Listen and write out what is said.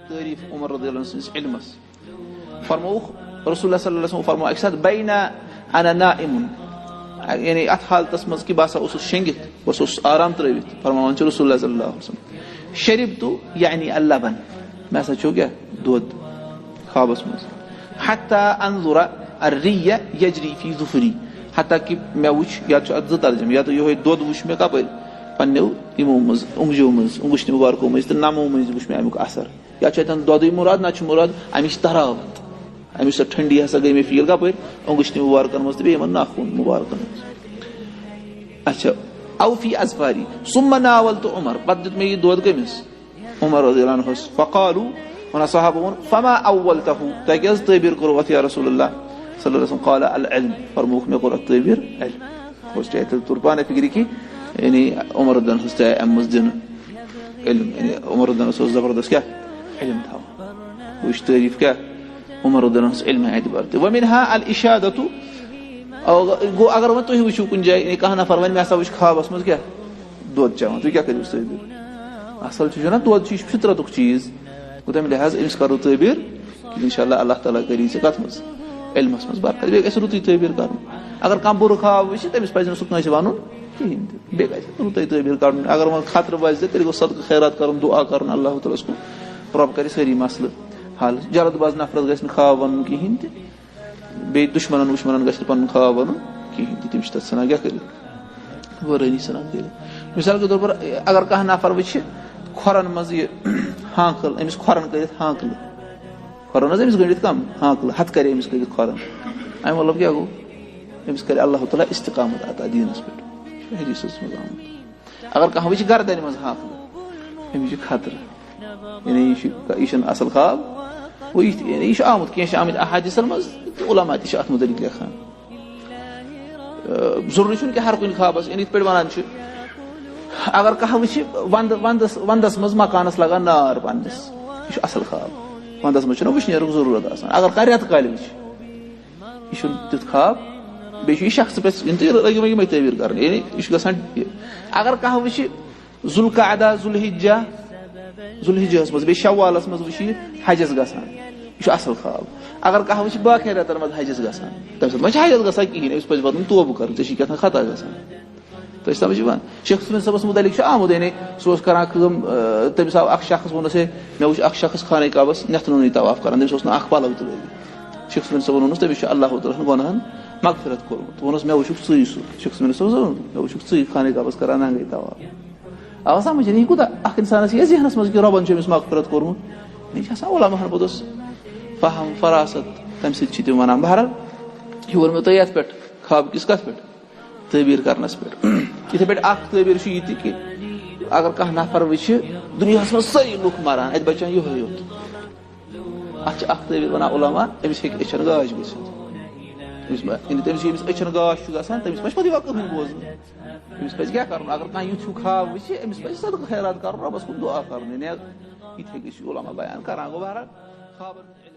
تعریف عمر رضی اللہ عنہ سٕنٛدِس علمس. فرمووُکھ رسول اللہ صلی اللہ علیہ وسلم فرموو اکہِ ساتہٕ بین انا نائم, یعنی اتھ حالتس منٛز کہِ بہٕ ہسا اوسُس شیٚنگِتھ, بہٕ اوسُس آرام ترٲوِتھ. فرماوان چھُ رسول اللہ صلی اللہ علیہ وسلم شربتُ یعنی اللبن, مےٚ ہسا چیوٚو کیٛاہ دۄد خوابس منٛز. حتى انظر الرِّيَّ يجري في ظفري, حتیٰ کہ مےٚ وٕچھ, یا چھُ اتھ زٕ ترجمہٕ, یا تہٕ یِہوے دۄد وٕچھ مےٚ کپٲرۍ پننیو یِمو منٛز اوٚنٛگجو منٛز, اوٚنٛگُچنہِ مُبارکو منٛز تہٕ نمو منٛز وٕچھ مےٚ امیُک اثر. یا چھُ اتٮ۪ن دۄدٕے مُراد, نہ چھُ مُراد امِچ تراوت, امِچ سۄ ٹھنڈی ہسا گٔے مےٚ فیٖل کپٲرۍ اوٚنٛگُچنہِ مُبارکن منٛز تہٕ بیٚیہِ یِمن ناخوٗن مُبارکن منٛز. اچھا او فی اظفاری ثم ناولت عمر, پتہٕ دیُت مےٚ یہِ دۄد کٔمِس عمر رضی اللہ عنہس. فقالوا, ونان صحابہ ووٚن فما اولتہ, تۄہہِ کیٛاہ حظ تعبیٖر کوٚروٕ اتھ یا رسول اللہ صلی اللہ علیہ وسلم. قال العلم, فرمووُکھ مےٚ کوٚر اتھ تعبیٖر علم. گوٚو چاہے تیٚلہِ توٚر پانے فِکرِ کہِ یعنی عمر رضی اللہ عنہس تہِ آیہِ امہِ منٛز دِنہٕ علم, یعنی عمر رضی اللہ عنہس اوس زبردست کیٛاہ علم تھاوان. گوٚو یہِ چھُ تعریٖف کیٛاہ عمر رضی اللہ عنہس علمہِ اعتبار تہِ. ومنها الاشادۃ, گوٚو اگر وۄنۍ تُہۍ وٕچھِو کُنہِ جایہِ کانٛہہ نفر وَنہِ مےٚ ہسا وٕچھ خوابس منٛز کیٛاہ دۄد چٮ۪وان, تُہۍ کیٛاہ کٔرِو تعبیٖر؟ اصل چھُ نا دۄد چھُ, یہِ چھُ فطرتُک چیٖز. گوٚو تَمہِ لحاظ أمِس کرو تعبیٖر انشاء اللہ اللہ تعالیٰ کری ژےٚ کتھ منٛز علمس منٛز برکت. بیٚیہِ گژھِ رُتُے تعبیٖر کرُن. اگر کانٛہہ بُرٕ خواب وٕچھِ تٔمِس پزِ نہٕ سُہ کٲنٛسہِ وَنُن کِہینۍ تہِ, بیٚیہِ گژھِ رُتُے تعبیٖر کرُن. اگر وۄنۍ خطرٕ باسہِ تیٚلہِ گوٚو صدقہٕ خیرات کرُن, دُعا کرُن اللہ تعالیٰ ہس کُن, رۄب کرِ سٲری مسلہٕ حل. جلد باز نفرس گژھِ نہٕ خواب ونُن کِہینۍ تہِ, بیٚیہِ دُشمنن وُشمنن گژھِ نہٕ پنُن خواب ونُن کِہینۍ تہِ, تِم چھِ تتھ ژھٕنان کیٛاہ کٔرِتھ وٲرٲنی ژھٕنان کٔرِتھ. مثال کے طور پر اگر کانٛہہ نفر وٕچھِ کھۄرن منٛز یہِ ہانکل, أمِس کھۄرن کٔرِتھ ہانکلہٕ, کھۄرن حظ أمِس گٔنڈِتھ کم ہانکلہٕ, ہتھ کرِ أمِس کٔرِتھ کھۄرن, اَمہِ مطلب کیٛاہ گوٚو أمِس کرِ اللہ تعالیٰ استقامت عطا دیٖنس پٮ۪ٹھ, حدیٖثس منٛز آمُت. اگر کانٛہہ وٕچھِ گردنہِ منٛز ہانکلہٕ, أمِس چھُ خطرٕ, یعنی یہِ چھُنہٕ اصل خواب. گوٚو یعنی یہِ چھُ آمُت, کینٛہہ چھِ آمٕتۍ احادیثن منٛز تہٕ علما تہِ چھِ اتھ مُتعلق لیکھان. ضروٗری چھُنہٕ کہِ ہر کُنہِ خوابس, یعنی یِتھ پٲٹھۍ ونان چھِ اگر کانٛہہ وٕچھِ ونٛدس منٛز مکانس لگان نار پننِس, یہِ چھُ اصل خواب. ونٛدس منٛز چھُنہ وٕشنیرُک ضروٗرت آسان. اگر کانٛہہ رٮ۪تہٕ کالہِ وٕچھِ, یہِ چھُنہٕ تیُتھ خواب. بیٚیہِ چھُ یہِ شخصہٕ پٮ۪ٹھ لٲگِو مےٚ یِمے تعبیٖر کرٕنۍ, یعنی یہِ چھُ گژھان. اگر کانٛہہ وٕچھِ ذوالقعدہ ذوالحجہس منٛز, بیٚیہِ شوالس منٛز وٕچھِ یہِ حجس گژھان, یہِ چھُ اصل خواب. اگر کانٛہہ وٕچھِ باقین رٮ۪تن منٛز حجس گژھان, تمہِ ساتہٕ ما چھِ حجس گژھان کِہینۍ, أمِس پزِ وَنُن توبہٕ کرُن, ژےٚ چھُے کیٛاہ تام خطا گژھان. تۄہہِ چھِ سمجھ یِوان. شیخ صٲبن صٲبس مُتعلق چھُ آمُت, یعنی سُہ اوس کران کٲم, تٔمِس آو اکھ شخص, ووٚنُس ہے مےٚ وٕچھ اکھ شخص خانہ کعبس نٮ۪تھنُنٕے طواف کران, تٔمِس اوس نہٕ اکھ پلو تہِ لٲگِتھ. شیخ صٲبن صٲبن ووٚنُس تٔمِس چھُ اللہ تعالیٰ ہن گۄناہن مغفرت کوٚرمُت. ووٚنُس مےٚ وٕچھُکھ ژٕے سُہ. شیخ صٲبن صٲبس ووٚن مےٚ وٕچھُکھ ژٕے خانہ کعبس کران ننگے طواف. آو سمجھ, یہِ کوٗتاہ اکھ انسانس یہِ ذہنس منٛز کہِ رۄبن چھُ أمِس مغفرت کوٚرمُت. یہِ چھِ آسان علماہن پوٚتُس فہم فراست, تمہِ سۭتۍ چھِ تِم ونان. بہرحال یہِ ووٚن مےٚ تۄہہِ یتھ پٮ۪ٹھ خواب کِس کتھ پٮ۪ٹھ تعبیٖر کرنس پٮ۪ٹھ. یِتھے پٲٹھۍ اکھ تعبیٖر چھُ یہِ تہِ کہِ اگر کانٛہہ نفر وٕچھِ دُنیاہس منٛز سٲری لُکھ مران, اتہِ بچان یِہوے یوت, اتھ چھِ اکھ تعبیٖر ونان علما, أمِس ہیٚکہِ أچھن گاش گٔژھِتھ. تٔمِس ییٚمِس أچھن گاش چھُ گژھان تٔمِس پزِ پتہٕ یہِ وقت بوزُن, أمِس پزِ کیٛاہ کرُن. اگر کانٛہہ یُتھ ہیوٗ خواب وٕچھِ, أمِس پزِ صدقہٕ خیرات کرُن, رۄبس کُن دُعا کرُن. یعنی یِتھے کٔنۍ چھِ علما بیان کران. گوٚو بہرحال خوابن